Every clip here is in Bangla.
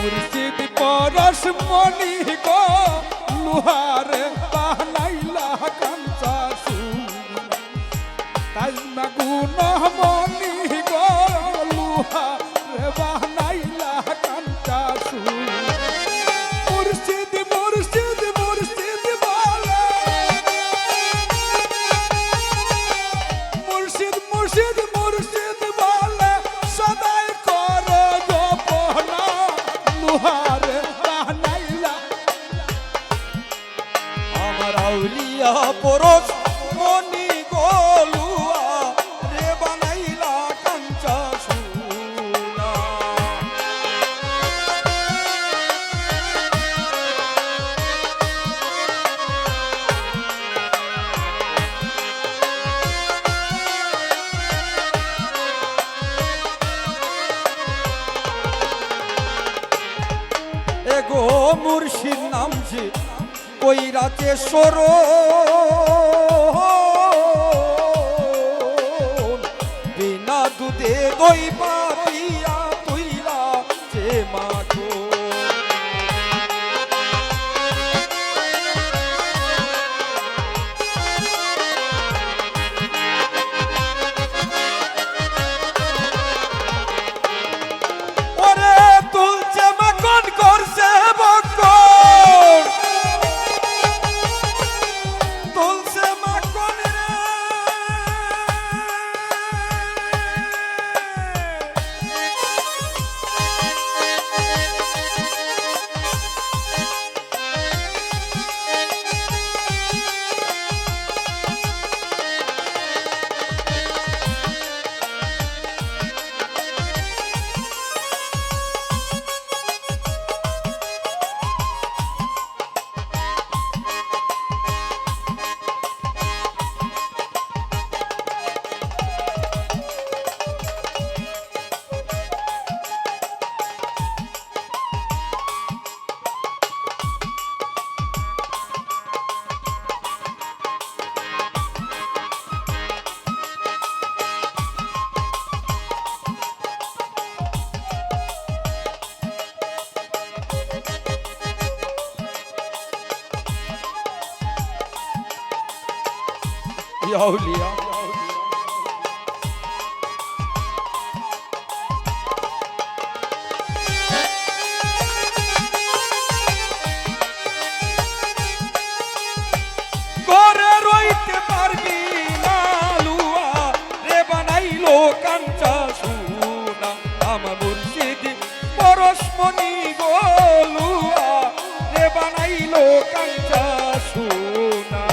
মুর্শিদ পরশ মনি গো লুহারে বানাইলা কাঞ্চা সোনা তাই না গুণ মনি গো লুহারে বানাইলা কাঞ্চা সোনা মুর্শিদ মুর্শিদ মুর্শিদ বলে মুর্শিদ মুর্শিদ মুর্শিদ বলে সদাই করো গোপনা লুহারে বানাইলা আমার আউলিয়া পরশ মনি গোলুয়া রে বানাইলা কাঞ্চা সোনা এগো মুর্শিদ নাম যে কইরাতে সরো বিনা দুধে দই পাপিয়া তুইলা যে মাখো ওরে তুলছে মাখন করছে বকর তুলছে মাখন রে আউলিয়া করে রইতে পারবি না লুয়া রে বানাইলো কাঞ্চা সোনা আমার মুর্শিদ পরশ মনি গোলুয়া রে বানাইলো কাঞ্চা সোনা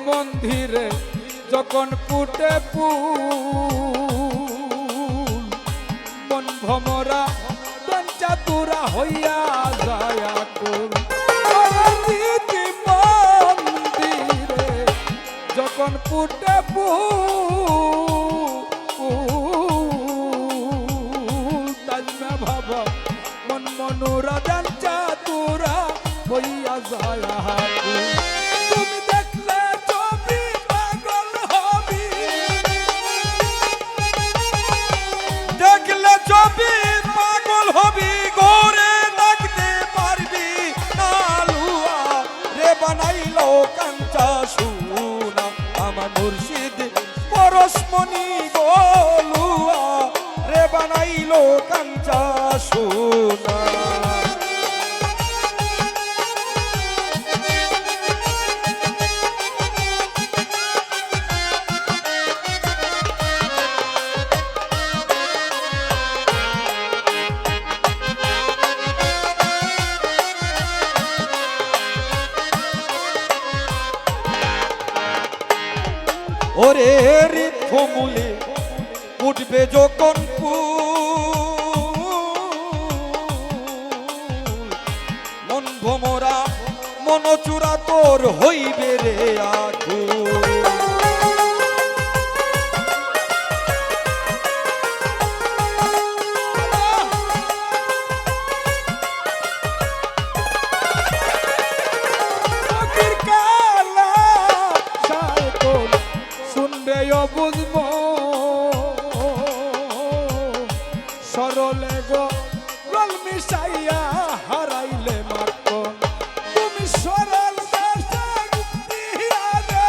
মন্দিরে যখন ফুটে ফুল মন ভমরা চাতুরা হইয়া যায় আকুল মন্দিরে যখন ফুটে ফুল তাজমে ভাব মন মনোরা চাতুরা হইয়া যায় আকুল পাগল হবি গোরে ডাকতে পারবি না লুয়া রে বানাইলো কাঞ্চা সোনা আমার মুর্শিদ পরশ মনি গোলুয়া রে বানাইলো কাঞ্চা সোনা ওরে ঋদ্ধমূলে উঠবে যখন মন ভোমরা মনচূড়া তোর হইবে রে আকুল বুঝবো সরলে গো রল মিশাইয়া হারাইলে মাখন তুমি সরল দেশে দিয়া রে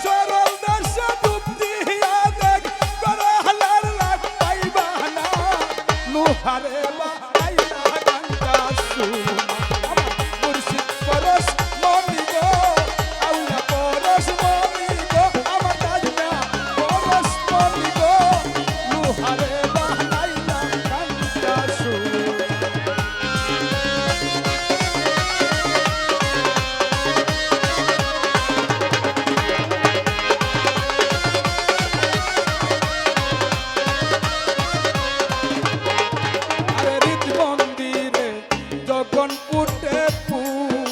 সরল দেশে ডুব দিয়া দেখ করহালার লাগ পাইবা না নুহারে বাইলা গানটা শুনা আমার মুর্শিদ পরশ মনি গো আউলা পরশ মনি গো আমার দাদা পরশ মনি গো নুহারে বাইলা গানটা শুনা আরে রীত মন্দিরে যখন ফুটে ফুল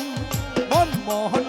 মনমোহন